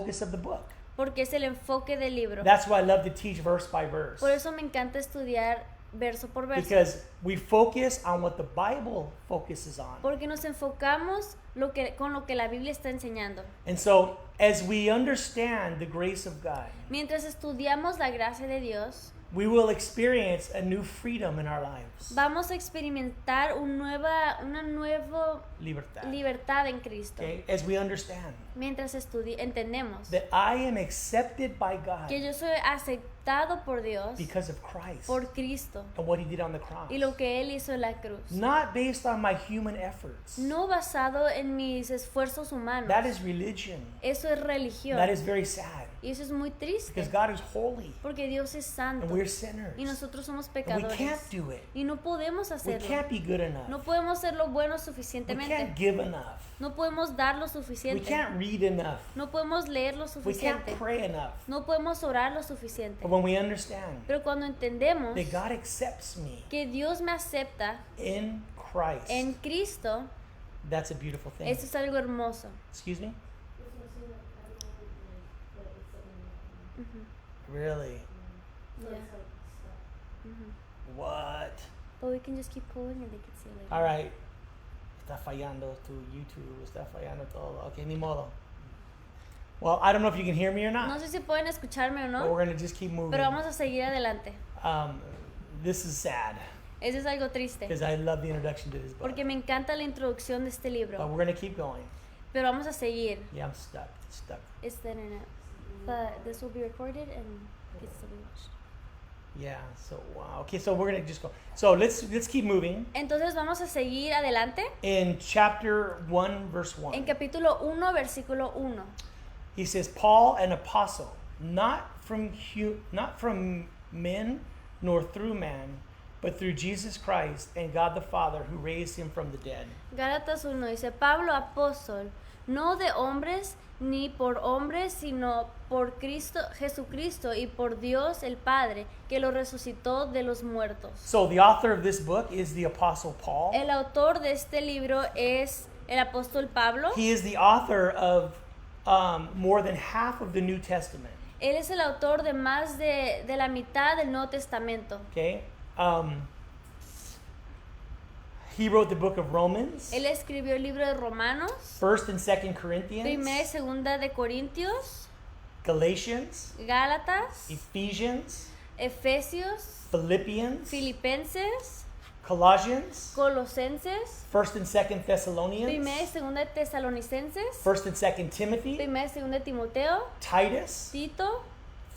focus of the book. porque es el enfoque del libro. That's why I love to teach verse by verse. Por eso me encanta estudiar verso por verso. Because we focus on what the Bible focuses on. Porque nos enfocamos con lo que la Biblia está enseñando. And so, as we understand the grace of God, Mientras estudiamos la gracia de Dios, we will experience a new freedom in our lives. vamos a experimentar una nueva Libertad. libertad en Cristo. Okay? As we understand Mientras entendemos that I am accepted by God que yo soy aceptado por Dios because of Christ por Cristo and what He did on the cross. y lo que Él hizo en la cruz. Not based on my human efforts. No basado en mis esfuerzos humanos. That is religion. Eso es religión. That is very sad. Y eso es muy triste. Because God is holy Porque Dios es santo. and we're sinners. Y nosotros somos And we pecadores. can't do it. Y no podemos We hacerlo. can't be good enough. No podemos ser lo bueno We suficientemente. can't give enough. No podemos dar lo We suficiente. can't read enough. No podemos leer lo We can't suficiente. pray enough. No podemos orar lo suficiente. But when we understand Pero cuando entendemos that God accepts me que Dios me acepta in Christ, en Cristo, that's a beautiful thing. eso es algo hermoso. Excuse me? Really? Yeah. What? But we can just keep going and they can see it later. All right. Está fallando tu YouTube, está fallando todo. Okay, ni modo. Well, I don't know if you can hear me or No not, sé si pueden escucharme o but no, we're going to just keep moving. pero vamos a seguir adelante. This is sad Eso es algo triste, because I love the introduction to this book. porque me encanta la introducción de este But libro, we're going to keep going. pero vamos a seguir. Yeah, I'm stuck. It's the internet. But this will be recorded and gets to be watched. Yeah, so wow. Okay, so we're going to just go. So let's keep moving. Entonces vamos a seguir adelante In chapter 1, verse en 1, capítulo 1, versículo 1. he says, Paul, an apostle, not from men nor through man, but through Jesus Christ and God the Father who raised him from the dead. Gálatas 1 dice, Pablo apóstol, no de hombres ni por hombres, sino por Cristo, Jesucristo y por Dios el Padre, que lo resucitó de los muertos. So the author of this book is the apostle Paul. El autor de este libro es el apóstol Pablo. He is the author of more than half of the New Testament. Él es el autor de más de la mitad del Nuevo Testamento. Okay? He wrote the book of Romans, Él escribió el libro de Romanos, 1st and 2nd Corinthians, Primera y Segunda de Corintios, Galatians, Gálatas, Ephesians, Efesios, Philippians, Filipenses, Colossians, Colosenses, 1st and 2nd Primera y Thessalonians, Segunda de Tesalonicenses, 1st and 2nd Timothy, Primera y Segunda de Timoteo, Titus, Tito,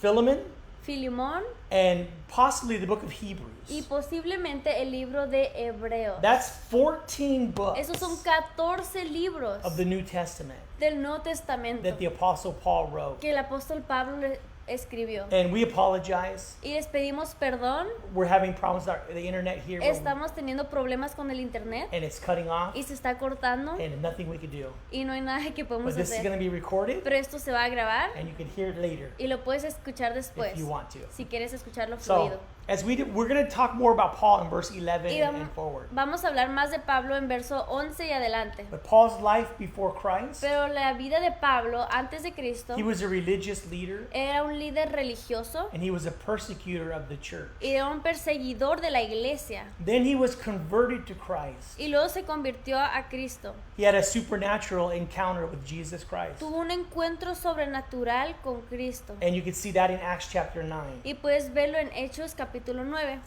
Philemon, Filimón and possibly the book of y Hebrews. posiblemente el libro de Hebreos. That's 14 books Esos son 14 libros of the New Testament del Nuevo Testamento that the apostle Paul wrote. que el apóstol Pablo le escribió. And we apologize. Y les pedimos perdón. We're having problems with the internet here where Estamos teniendo problemas con el internet and it's cutting off y se está cortando and nothing we could do. y no hay nada que podemos But this is going hacer. to be recorded Pero esto se va a grabar and you can hear it later y lo puedes escuchar después if you want to. si quieres escucharlo So, fluido. as we do, we're going to talk more about Paul in verse 11 Y and forward. vamos a hablar más de Pablo en verso 11 y adelante. But Paul's life before Christ, Pero la vida de Pablo antes de Cristo he was a religious leader era un líder religioso and he was a persecutor of the church. y era un perseguidor de la iglesia. Then he was converted to Christ. Y luego se convirtió a Cristo. He had a supernatural encounter with Jesus Christ. Tuvo un encuentro sobrenatural con Cristo. And you can see that in Acts chapter 9. Y puedes verlo en Hechos capítulo 9.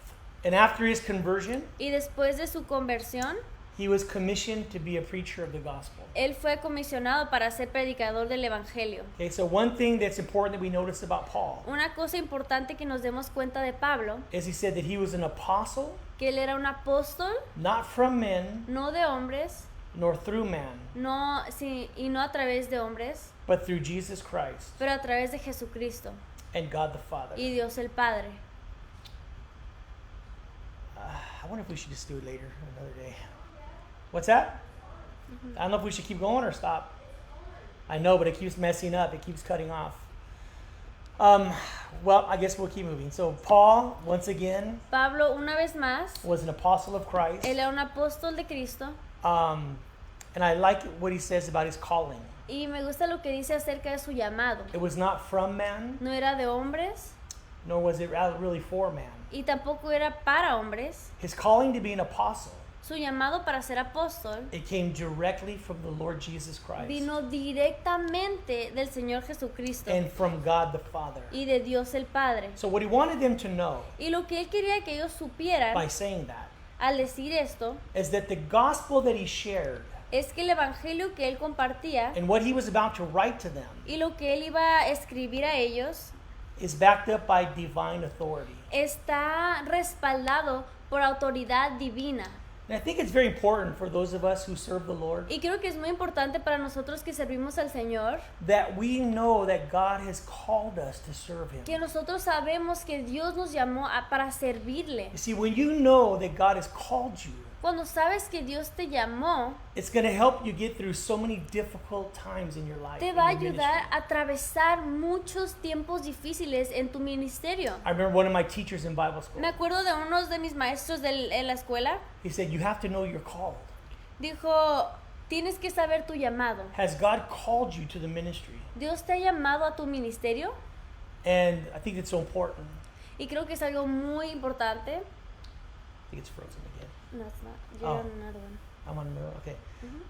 And after his conversion, Y después de su conversión, he was commissioned to be a preacher of the gospel. él fue comisionado para ser predicador del evangelio. Okay, so one thing that's important that we notice about Paul Una cosa importante que nos demos cuenta de Pablo, is he said that he was an apostle, que él era un apóstol, not from men, no de hombres, nor through man, y no a través de hombres, but through Jesus Christ pero a través de Jesucristo and God the Father. y Dios el Padre. I wonder if we should just do it later, another day. What's that? I don't know if we should keep going or stop. I know, but it keeps messing up. It keeps cutting off. Well, I guess we'll keep moving. So Paul, once again, Pablo, una vez más, was an apostle of Christ. él era un apóstol de Cristo And I like what he says about his calling. Y me gusta lo que dice acerca de su llamado. It was not from man, No era de hombres nor was it really for man. y tampoco era para hombres. His calling to be an apostle, Su llamado para ser apóstol it came directly from the Lord Jesus Christ vino directamente del Señor Jesucristo and from God the Father. y de Dios el Padre. So what he wanted them to know Y lo que él quería que ellos supieran by saying that al decir esto is that the gospel that he shared es que el evangelio que él compartía and what he was about to write to them y lo que él iba a escribir a ellos is backed up by divine authority. está respaldado por autoridad divina. And I think it's very important for those of us who serve the Lord Y creo que es muy importante para nosotros que servimos al Señor that we know that God has called us to serve him. que nosotros sabemos que Dios nos llamó para servirle. You see, when you know that God has called you, Cuando sabes que Dios te llamó, it's going to help you get through so many difficult times in your life. te in va a your ayudar ministry. a atravesar muchos tiempos difíciles en tu ministerio. I remember one of my teachers in Bible school. Me acuerdo de uno de mis maestros en la escuela, He said, you have to know you're called. dijo, tienes que saber tu llamado. Has God called you to the ministry? Dios te ha llamado a tu ministerio And I think it's so important. y creo que es algo muy importante. I think it's frozen again. No, it's not. Oh. You're on another one. I want to know. Okay.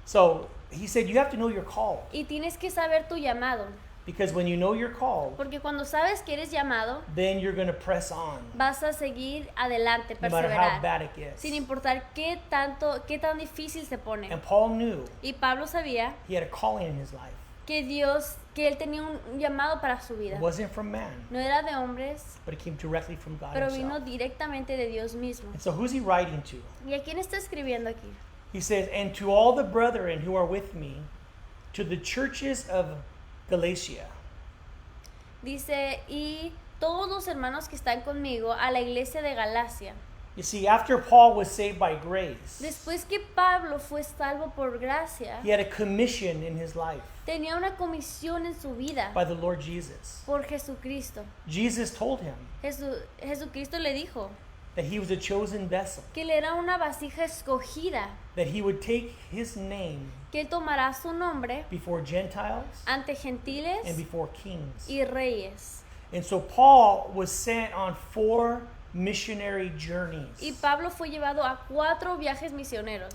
So he said, you have to know you're called. Y tienes que saber tu llamado, Because when you know you're called, porque cuando sabes que eres llamado, then you're going to press on. vas a seguir adelante, No matter how perseverar, bad it gets. sin importar qué tan difícil se pone. And Paul knew Y Pablo sabía he had a calling in his life. que él tenía un llamado para su vida. It wasn't from man, No era de hombres, but it came directly from God pero vino himself. directamente de Dios mismo. And so who's he writing to? ¿Y a quién está escribiendo aquí? He says, and to all the brethren who are with me, to the churches of Galatia. Dice, y todos los hermanos que están conmigo a la iglesia de Galacia. You see, after Paul was saved by grace, Después que Pablo fue salvo por gracia, he had a commission in his life tenía una comisión en su vida by the Lord Jesus. por Jesucristo. Jesus told him Jesucristo le dijo that he was a chosen vessel, que él era una vasija escogida, that he would take his name que él tomará su nombre before Gentiles ante gentiles and before kings. y reyes. And so Paul was sent on 4 missionary journeys. Y Pablo fue llevado a 4 viajes misioneros.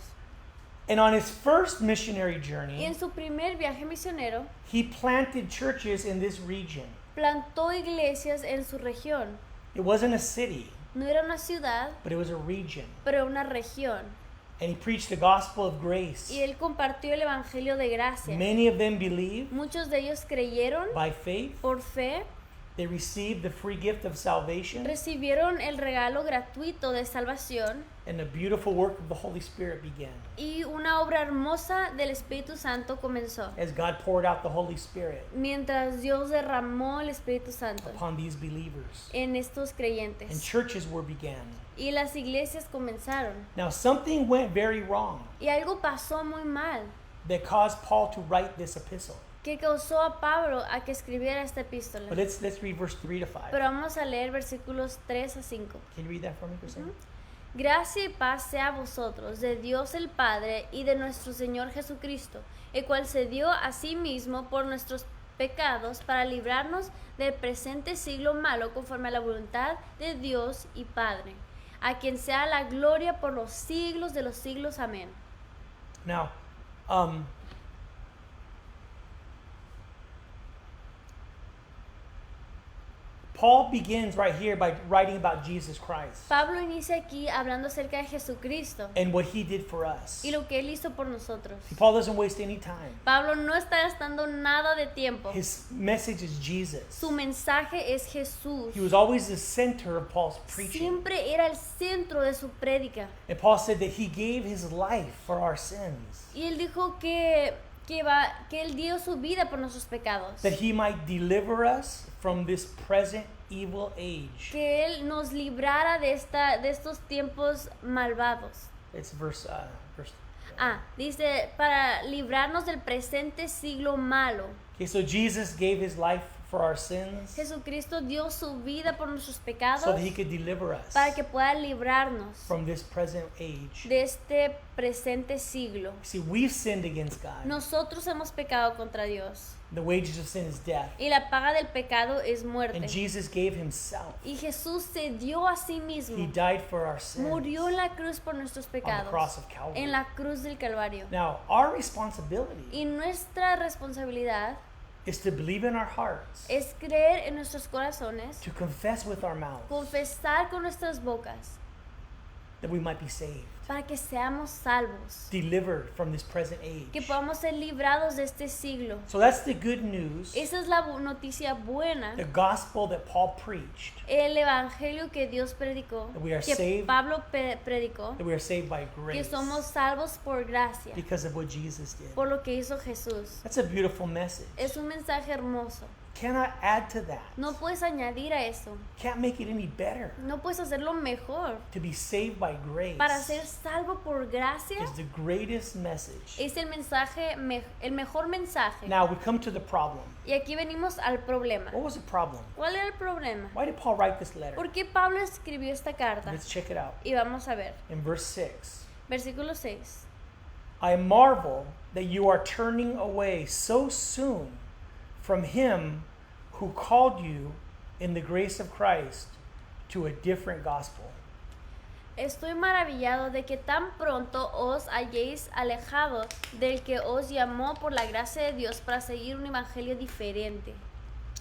And on his first missionary Y journey, en su primer viaje misionero, he planted churches in this region. plantó iglesias en su región. It wasn't a city, No era una ciudad, but it was a region. pero una región. And he preached the gospel of grace. Y él compartió el evangelio de gracia. Many of them believed Muchos de ellos creyeron by faith. por fe, They received the free gift of salvation, recibieron el regalo gratuito de salvación and the beautiful work of the Holy Spirit began y una obra hermosa del Espíritu Santo comenzó. as God poured out the Holy Spirit Mientras Dios derramó el Espíritu Santo upon these believers. en estos And creyentes. churches began. Y las iglesias comenzaron. Now something went very wrong Y algo pasó muy mal that caused Paul to write this epistle. que causó a Pablo a que escribiera esta epístola. But let's read verse 3 to 5. Pero vamos a leer versículos 3 a 5. Can you read that for me for a second? Gracia y paz sea a vosotros, de Dios el Padre y de nuestro Señor Jesucristo, el cual se dio a sí mismo por nuestros pecados para librarnos del presente siglo malo conforme a la voluntad de Dios y Padre, a quien sea la gloria por los siglos de los siglos. Amén. Now, Paul begins right here by writing about Jesus Christ Pablo inicia aquí hablando acerca de Jesucristo and what he did for us. y lo que él hizo por nosotros. Paul doesn't waste any time. Pablo no está gastando nada de tiempo. His message is Jesus. Su mensaje es Jesús. He was always the center of Paul's preaching. Siempre era el centro de su prédica. And Paul said that he gave his life for our sins, Y él dijo que él dio su vida por nuestros pecados. that he might deliver us from this present evil age. Que él nos librara de estos tiempos malvados. It's verse Dice, para librarnos del presente siglo malo. Okay, so Jesus gave his life for our sins Jesucristo dio su vida por nuestros pecados so that he could deliver us para que pueda librarnos from this present age. de este presente siglo. See, we've sinned against God. Nosotros hemos pecado contra Dios The wages of sin is death. y la paga del pecado es muerte. And Jesus gave himself. Y Jesús se dio a sí He mismo, died for our sins murió en la cruz por nuestros on the pecados, cross of Calvary. en la cruz del Calvario. Now, our responsibility Y nuestra responsabilidad is to believe in our hearts, es creer en nuestros corazones, to confess with our mouths confesar con nuestras bocas, that we might be saved, para que seamos salvos, delivered from this present que age. podamos ser librados de este siglo. So that's the good news, Esa es la noticia buena, the gospel that Paul preached, el evangelio que Dios predicó, That we are que saved. Pablo predicó, that we are saved by que grace somos salvos por gracia, because of what Jesus did. por lo que hizo Jesús. That's a beautiful message. Es un mensaje hermoso. Cannot add to that. No puedes añadir a eso. Can't make it any better. No puedes hacerlo mejor. To be saved by grace Para ser salvo por gracia is the greatest message. es el mensaje, el mejor mensaje. Now we come to the problem. Y aquí venimos al problema. What was the problem? ¿Cuál era el problema? Why did Paul write this letter? ¿Por qué Pablo escribió esta carta? Let's check it out. Y vamos a ver. In verse 6, Versículo 6. I marvel that you are turning away so soon from him who called you in the grace of Christ to a different gospel. Estoy maravillado de que tan pronto os hayáis alejado del que os llamó por la gracia de Dios para seguir un evangelio diferente.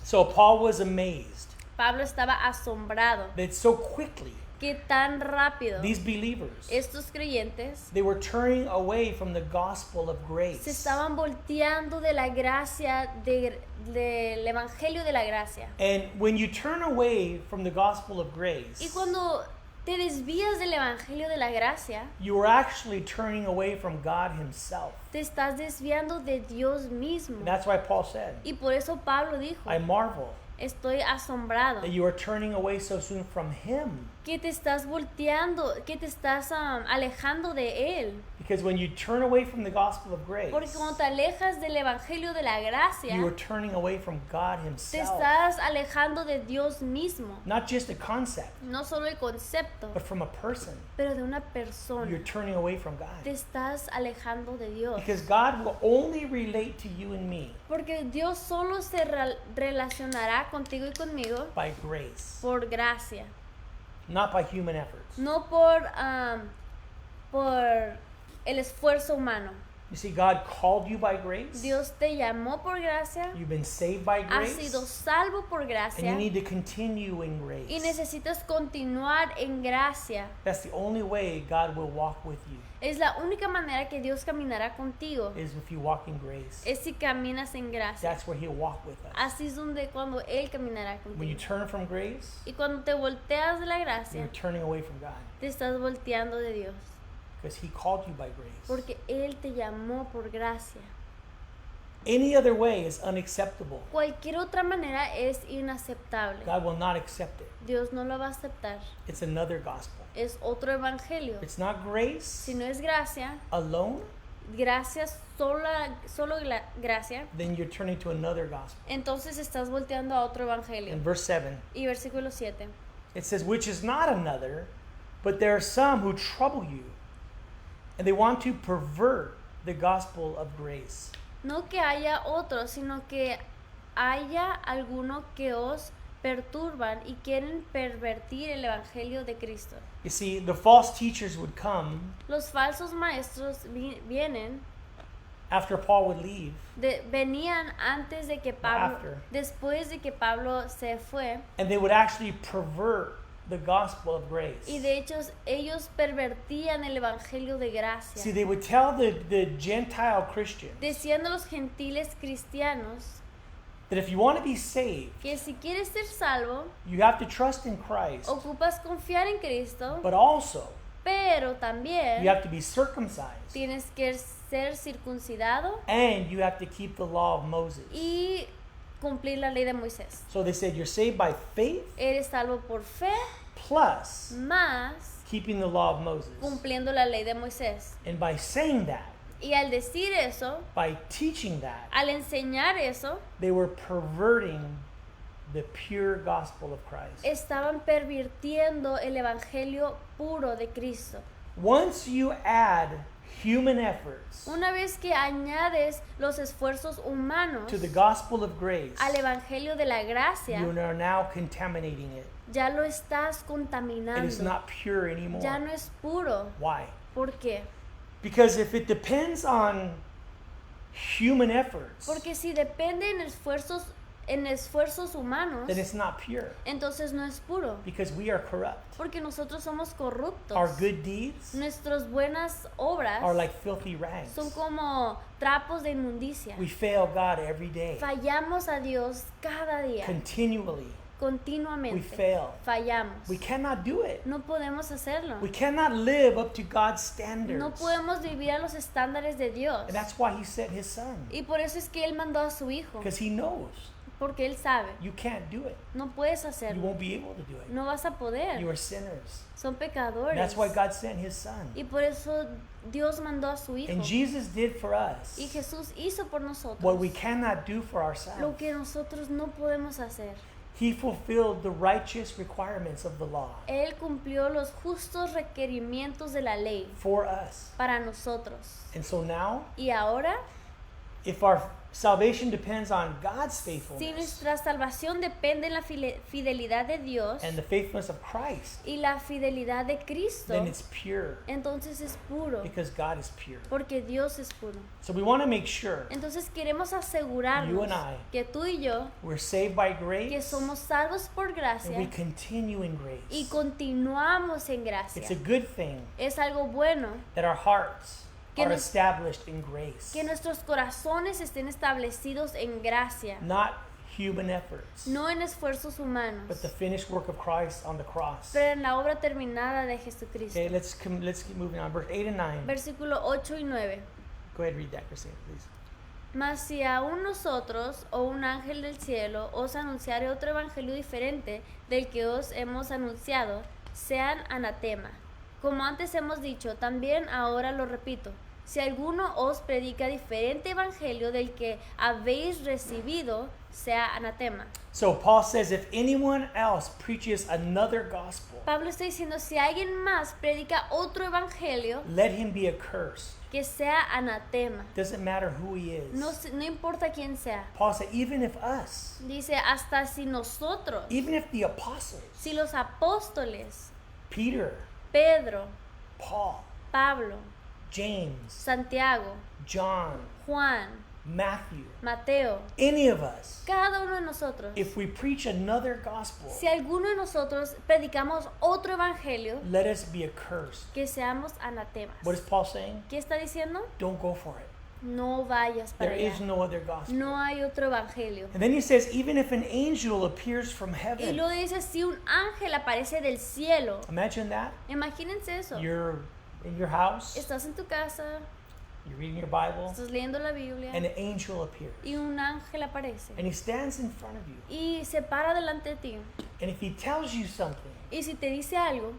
So Paul was amazed Pablo estaba asombrado that so quickly que tan rápido these believers, estos creyentes they were turning away from the gospel of se grace. estaban volteando de la gracia, del evangelio de la gracia. And when you turn away from the gospel of Y grace, cuando te desvías del evangelio de la gracia, you are actually turning away from God himself. te estás desviando de Dios mismo. And that's why Paul said, Y por eso Pablo dijo, I marvel estoy asombrado that you are turning away so soon from him. que te estás volteando, que te estás alejando de Él. Because when you turn away from the gospel of grace, Porque cuando te alejas del evangelio de la gracia, you are turning away from God te himself. estás alejando de Dios mismo. Not just a concept, No solo el concepto, but from a person. pero de una You're persona. turning away from Te God. estás alejando de Dios. Because God will only relate to you and me Porque Dios solo se relacionará contigo y conmigo by grace, por gracia, not by human efforts. no por el esfuerzo humano. You see, God called you by grace. Dios te llamó por gracia, You've been saved by has grace. sido salvo por And you gracia need to continue in y grace. necesitas continuar en gracia. That's the only way God will walk with you, Es la única manera que Dios caminará contigo, is if you walk in grace. es si caminas en gracia. That's where he'll walk with us. Así es donde cuando Él caminará When you contigo. turn from grace, Y cuando te volteas de la you're gracia, turning away from God. te estás volteando de Dios. Because he called you by grace. Porque Él te llamó por gracia. Any other way is unacceptable. Cualquier otra manera es inaceptable. God will not accept it. Dios no lo va a aceptar. It's another gospel. Es otro evangelio. It's not grace Si no es gracia, alone, gracias, solo gracia, then you're turning to another gospel. entonces estás volteando a otro evangelio. In verse 7, Y versículo 7. it says, which is not another, but there are some who trouble you, and they want to pervert the gospel of grace. No que haya otro, sino que haya alguno que os perturban y quieren pervertir el evangelio de Cristo. You see, the false teachers would come Los falsos maestros vienen, after Paul would leave, venían antes de que Pablo, After. después de que Pablo se fue, and they would actually pervert the gospel of grace. y de hecho ellos pervertían el evangelio de See, gracia. they would tell the Gentile Christians Decían a los gentiles cristianos that if you want to be saved, que si quieres ser salvo, you have to trust in Christ, ocupas confiar en Cristo, but also pero you también have to be circumcised, tienes que ser circuncidado and you have to keep the law of Moses. y cumplir la ley de Moisés. So they said you're saved by faith Eres salvo por fe plus más keeping the law of Moses. cumpliendo la ley de Moisés. And by saying that, Y al decir eso, by teaching that, al enseñar eso, they were perverting the pure gospel of Christ. estaban pervirtiendo el evangelio puro de Cristo. Once you add human efforts Una vez que añades los esfuerzos humanos to the gospel of grace, al evangelio de la gracia, you are now contaminating it. ya lo estás It is contaminando. not pure anymore. Ya no es puro. Why? ¿Por qué? Because if it depends on human efforts, Porque si depende en esfuerzos humanos, then it's not pure. entonces no es puro. Because we are corrupt. Porque nosotros somos corruptos. Our good deeds Nuestras buenas obras are like filthy rags. son como trapos de inmundicia. We fail God every day. Fallamos a Dios cada día, Continually. We continuamente. fail. Fallamos. We cannot do it. No podemos hacerlo. We cannot live up to God's standards. No podemos vivir a los estándares de Dios. And that's why he sent his son. Y por eso es que Él mandó a su Hijo. Because he knows Porque Él sabe. you can't do it. No puedes You hacerlo. won't be able to do it. No vas a You poder. are sinners. Son And pecadores. that's why God sent his son. Y por eso Dios mandó a su Hijo. And Jesus did for us Y Jesús hizo por nosotros what we cannot do for lo ourselves. que nosotros no podemos hacer. He fulfilled the righteous requirements of the law Él cumplió los justos requerimientos de la ley for us. para nosotros. And so now, Y ahora, if our salvation depends on God's si faithfulness nuestra salvación depende en la fidelidad de Dios and the faithfulness of Christ, y la fidelidad de Cristo, then it's pure entonces es puro, because God is pure. porque Dios es puro. So we want to make sure Entonces queremos You asegurarnos and I, que tú y yo, we're saved by que grace somos salvos por and we gracia continue in y grace. continuamos en gracia. It's a good thing Es algo bueno that our hearts Que are nos- established in grace, que nuestros corazones estén establecidos en gracia, not human efforts, no en esfuerzos humanos, but the finished work of Christ on the cross. pero en la obra terminada de Jesucristo. Okay, let's keep moving on. Verse 8 and 9. Versículo 8 y 9. Go ahead and read that, Christina, please. Mas si aún nosotros o un ángel del cielo os anunciare otro evangelio diferente del que os hemos anunciado, sean anatema. Como antes hemos dicho, también ahora lo repito. Si alguno os predica diferente evangelio del que habéis recibido, sea anatema. So Paul says if anyone else preaches another gospel, Pablo está diciendo, si alguien más predica otro evangelio, let him be accursed. que sea anatema. Doesn't matter who he is. No importa quién sea. Paul said even if us, Dice, hasta si nosotros, even if the apostles, si los apóstoles, Peter, Pedro, Paul, Pablo, James, Santiago, John, Juan, Matthew, Mateo, any of us, cada uno de nosotros, if we preach another gospel, si alguno de nosotros predicamos otro evangelio, let us be accursed. que seamos anatemas. What is Paul saying? ¿Qué está diciendo? Don't go for it. No vayas para There is allá. no other gospel. No hay otro evangelio. And then he says, even if an angel appears from Y heaven, luego dice, si un ángel aparece del cielo, imagine that. imagínense eso. You're in your house, Estás en tu casa, you're reading your Bible, estás leyendo la Biblia and an angel appears. y un ángel aparece And he stands in front of you. y se para delante de ti. And if he tells you something Y si te dice algo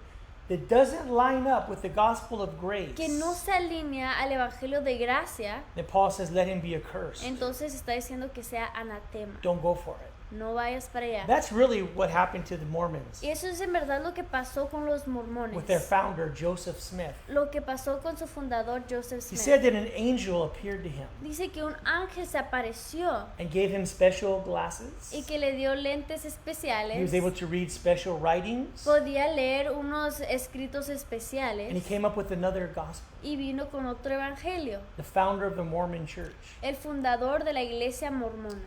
that doesn't line up with the gospel of grace, que no se alinea al evangelio de gracia, then Paul says, let him be accursed. entonces está diciendo que sea anatema. Don't go for it. No vayas para allá. That's really what happened to the Mormons Y eso es en verdad lo que pasó con los mormones. with their founder, Joseph Smith. Lo que pasó con su fundador Joseph He Smith. said that an angel appeared to him Dice que un ángel se apareció and gave him special glasses. y que le dio lentes He especiales. was able to read special writings. Podía leer unos escritos And he especiales came up with another gospel. y vino con otro evangelio. The founder of the Mormon church. El fundador de la iglesia mormona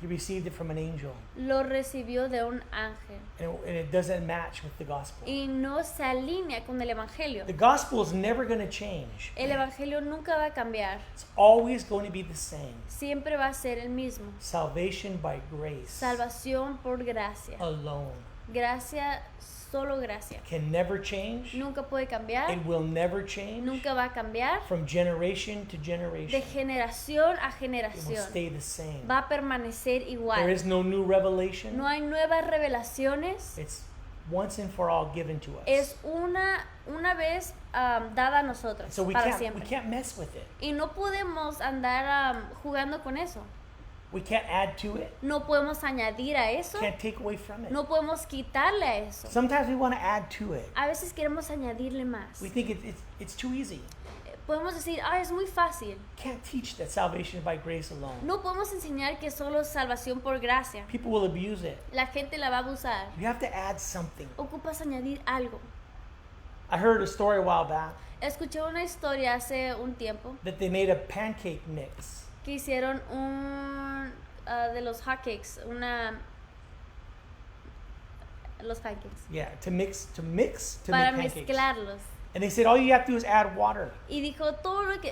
He received it from an angel. lo recibió de un ángel And it doesn't match with the gospel. y no se alinea con el evangelio. The gospel is never going to change. El evangelio nunca va a cambiar, It's always going to be the same. siempre va a ser el mismo. Salvation by grace Salvación por gracia. alone. Gracia, solo gracia. Can never change. Nunca puede cambiar, It will never change. nunca va a cambiar. From generation to De generation. generación a It will generación stay the same. va a permanecer There igual. is no new revelation. No hay nuevas revelaciones, It's once and for all given to us. es una vez dada a nosotros So we para can't siempre. mess with it. Y no podemos andar jugando con eso. We can't add to it. No podemos añadir a eso. Can't take away from it. No podemos quitarle a eso. Sometimes we want to add to it. A veces queremos añadirle más. We think it's too easy. Podemos decir, es muy fácil. Can't teach that salvation is by grace alone. No podemos enseñar que solo es salvación por gracia. People will abuse it. La gente la va a abusar. You have to add something. Ocupas añadir algo. I heard a story a while back Escuché una historia hace un tiempo that they made a pancake mix. que hicieron de los hotcakes, los pancakes, Yeah, to para make pancakes. mezclarlos. And they said all you have to do is add water. Y dijo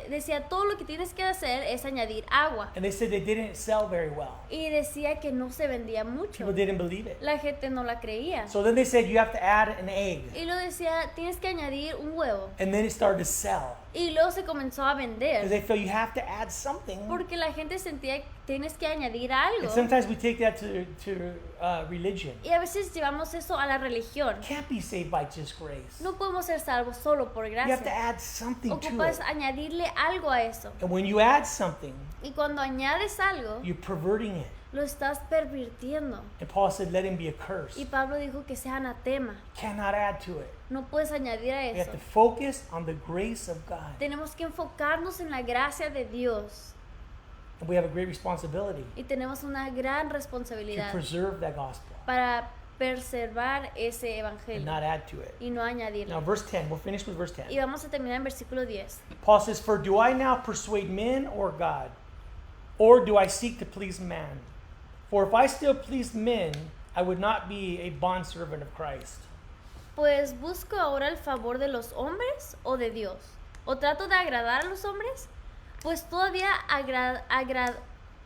decía todo lo que tienes que hacer es añadir agua. And they said they didn't sell very well. Y decía que no se vendía mucho. People didn't believe it. La gente no la creía. So then they said you have to add an egg. Y lo decía, tienes que añadir un huevo. And then it started to sell. Y luego se comenzó a Because vender. they felt you have to add something. Porque la gente sentía que tienes que añadir algo. And sometimes we take that to religion. Y a veces llevamos eso a la religión. Can't be saved by just grace. No podemos ser salvos solo por You have to gracia. add something to Ocupas it. añadirle algo a eso. And when you add something, Y cuando añades algo, you're perverting it. lo estás pervirtiendo. And Paul said, let him be a curse. Y Pablo dijo que sea anatema. Cannot add to it. No puedes añadir a We have eso. to focus on the grace of God. Tenemos que enfocarnos en la gracia de Dios. And we have a great responsibility Y tenemos una gran to responsabilidad preserve that gospel para preservar ese and evangelio not add to it. y no añadirlo. Now, verse 10, we'll finish with verse 10. Y vamos a terminar en versículo 10. Paul says, for do I now persuade men or God? Or do I seek to please man? For if I still pleased men, I would not be a bondservant of Christ. Pues busco ahora el favor de los hombres o de Dios. ¿O trato de agradar a los hombres? Pues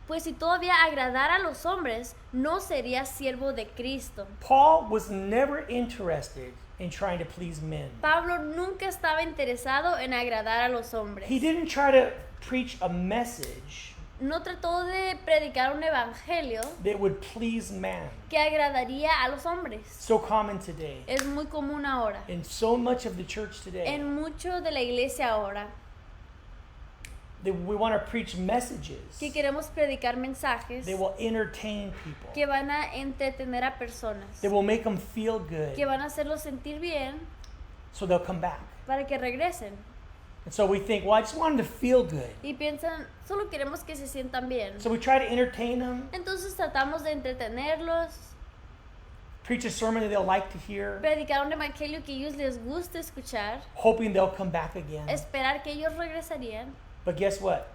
pues si todavía agradara a los hombres, no sería siervo de Cristo. Paul was never interested in trying to please men. Pablo nunca estaba interesado en agradar a los hombres. He didn't try to preach a message No trató de predicar un evangelio that would please man. que agradaría a los hombres. So common today. Es muy común ahora. In so much of the church today, En mucho de la iglesia ahora, that we want to preach messages que queremos predicar mensajes that will entertain people, que van a entretener a personas, that will make them feel good, que van a hacerlos sentir bien so they'll come back. para que regresen. And so we think, well, I just want them to feel good. Y piensan, solo queremos que se sientan bien. So we try to entertain them, Entonces tratamos de entretenerlos, preach a sermon that they'll like to hear, predicar un evangelio que a ellos les guste escuchar, hoping they'll come back again. esperar que ellos regresarían. But guess what?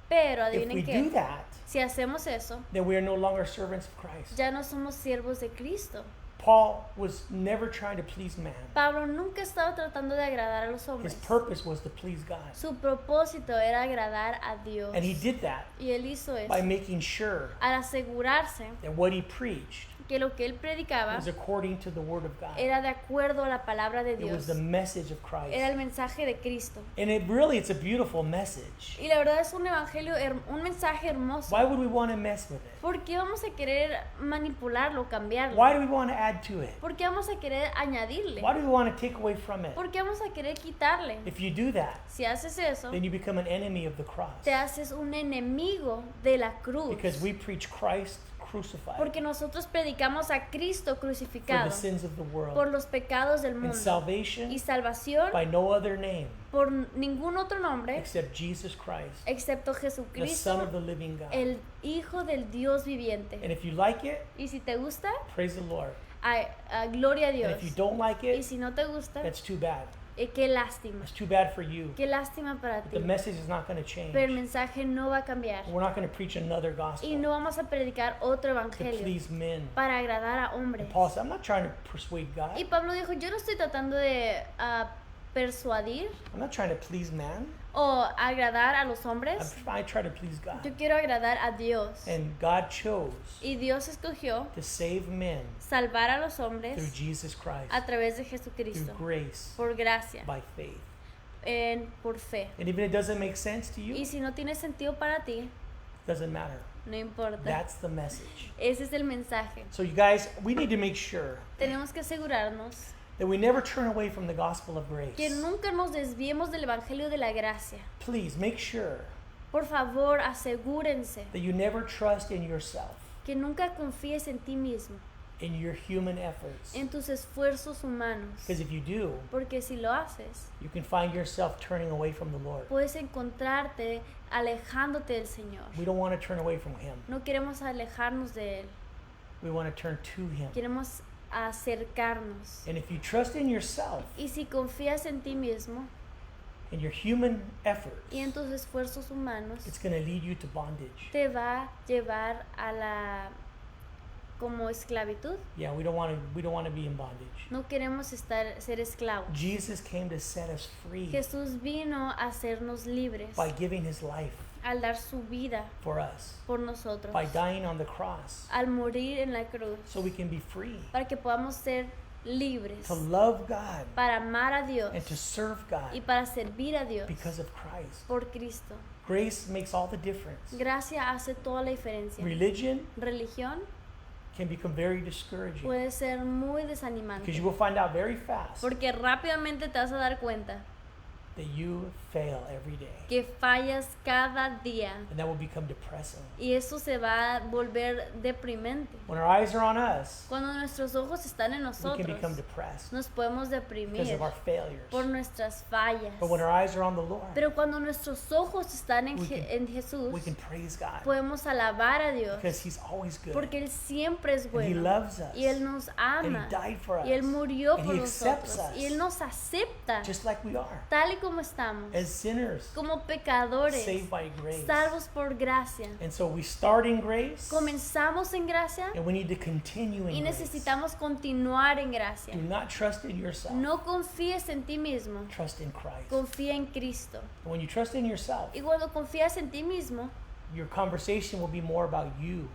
Pero If we adivinen do qué, that, si hacemos eso, then we are no longer servants of Christ. ya no somos siervos de Cristo. Paul was never trying to please man. Pablo nunca estaba tratando de agradar a los His hombres. purpose was to please God. Su propósito era agradar a Dios. And he did that Y él hizo by eso making sure al asegurarse that what he preached que lo que él predicaba was according to the Word of God. era de acuerdo a la palabra de It was Dios. the message of Christ. Era el mensaje de Cristo. And it's a beautiful message. Y la verdad es un evangelio, un mensaje hermoso. Why would we want to mess with it? ¿Por qué vamos a querer manipularlo, cambiarlo? Why do we want to add to it? ¿Por qué vamos a querer añadirle? Why do we want to take away from it? ¿Por qué vamos a querer quitarle? If you do that, Si haces eso, then you become an enemy of the cross. te haces un enemigo de la cruz. Because we preach Christ crucified Porque nosotros predicamos a Cristo for the crucificado sins of the por world. los pecados del And mundo. salvation Y salvación by no other name por ningún otro nombre except Jesus Christ, excepto the Son Jesucristo, of the living God. el Hijo del Dios viviente. And if you like it, Y si te gusta, praise the Lord. gloria a And Dios. if you don't like Y it, si no te gusta, that's too bad. qué lástima. It's too bad for you. Qué lástima para The ti. message is not going to change. Pero el mensaje no va a cambiar. We're not going to preach another Y gospel no vamos a predicar otro to evangelio please men. para agradar a hombres. And Paul said, I'm not trying to persuade God. Y Pablo dijo, yo no estoy tratando de persuadir I'm not trying to please man. o agradar a los hombres. I try to please God. Yo quiero agradar a Dios. And God chose Y Dios escogió to save men salvar a los through hombres Jesus Christ, a través de through Jesucristo, grace, por gracia, by faith. por fe. And even if it doesn't make sense to you, Y si no tiene sentido para ti, doesn't matter. no importa. That's the message. Ese es el mensaje. So you guys, we need to make sure Tenemos que asegurarnos that we never turn away from the gospel of que grace. nunca nos desviemos del Evangelio de la Gracia. Please make sure Por favor, asegúrense that you never trust in yourself, que nunca confíes en ti mismo, in your human efforts. en tus esfuerzos humanos. Because if you do, Porque si lo haces, you can find yourself turning away from the Lord. puedes encontrarte alejándote del Señor. We don't want to turn away from Him. No queremos alejarnos de Él, We want to turn to Him. queremos acercarnos. And if you trust in yourself, Y si confías en ti mismo in your human efforts, y en tus esfuerzos humanos, it's going to lead you to bondage. te va a llevar a la como esclavitud. Yeah, we don't want to be in bondage. No queremos ser esclavos. Jesus came to set us free Jesús vino a hacernos libres by giving His life al dar su vida for us, por nosotros, by dying on the cross, al morir en la cruz, so we can be free para que podamos ser libres, to love God para amar a Dios and to serve God y para servir a Dios because of Christ. por Cristo. Grace makes all the difference. Gracia hace toda la diferencia. Religion Religión can become very discouraging puede ser muy because desanimante you will find out very fast porque rápidamente te vas a dar cuenta that you fail every day, que fallas cada día and that will become depressing. y eso se va a volver deprimente. When our eyes are on us, Cuando nuestros ojos están en we can nosotros, become depressed nos podemos because deprimir of our failures. por nuestras fallas. But when our eyes are on the Lord, Pero cuando nuestros ojos están en, we can- en Jesús, we can praise God podemos alabar a Dios because He's always good. porque Él siempre es And He bueno loves us. y Él nos And ama He died for us. y Él murió And por He accepts nosotros us y Él nos acepta just like we are, tal y como estamos, as sinners, como pecadores, saved by grace. salvos por gracia. And so we start in grace, Comenzamos en gracia and we need to continue y in grace. necesitamos continuar en gracia. Do not trust in yourself. No confíes en ti mismo, Trust in Christ. confía en Cristo. And when you trust in yourself, Y cuando confías en ti mismo, your conversation will be more about you.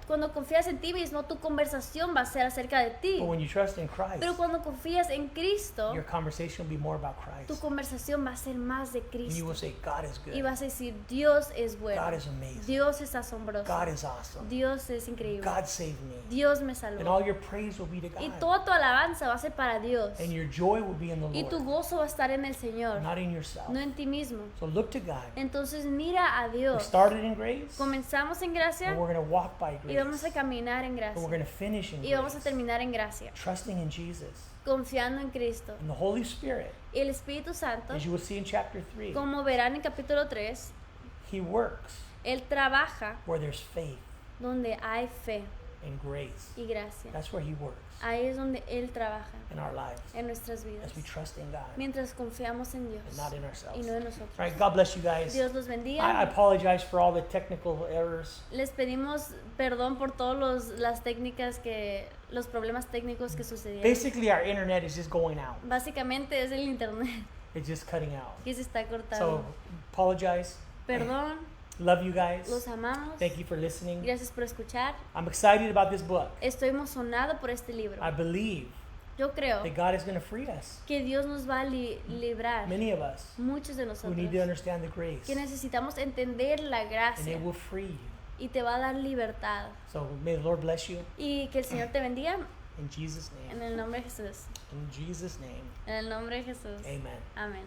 cuando confías en ti mismo, tu conversación va a ser acerca de ti. But when you trust in Christ, Pero cuando confías en Cristo, your conversation will be more about tu Christ. conversación va a ser más de And you Cristo. will say, God is Y good. vas a decir, Dios es bueno. God is amazing. Dios es asombroso. God is awesome. Dios es increíble. God saved me. Dios me And salvó. all your praise will be to Y God. toda tu alabanza va a ser para Dios. And your joy will be in the Y tu Lord, gozo va a estar en el Señor, not in yourself. no en ti mismo. So look to God. Entonces mira a We Dios. started in grace, Comenzamos en gracia and we're going to walk by y vamos a grace. caminar en And we're gracia. going to finish in Y vamos a grace, terminar en gracia, trusting in Jesus. confiando en Cristo. And the Holy Spirit, Y el Espíritu Santo, as you will see in chapter 3, como verán en capítulo 3, He works Él trabaja where there's faith donde hay fe and grace. y gracia. That's where He works Ahí es donde Él trabaja in our lives en nuestras vidas, as we trust in God mientras confiamos en Dios and not in y ourselves. no en All nosotros. right, God bless you guys. Dios los I bendiga. apologize for all the technical errors. Les pedimos perdón por todos las técnicas los problemas técnicos que sucedieron. Basically, our internet is just going out. Básicamente es el internet It's just cutting out. que se está So, cortando. apologize. Perdón, Love you guys. los amamos. Thank you for listening. Gracias por escuchar. I'm excited about this book. Estoy emocionado por este libro. I believe Yo creo that God is going to free us. que Dios nos va a librar, Many of us muchos de who nosotros, need to understand the grace, que necesitamos entender la and gracia it will free you. y te va a dar libertad. So may the Lord bless you Y que el Señor te bendiga in Jesus' en name. el nombre de Jesús. In Jesus' name, En el nombre de Jesús. amen. Amén.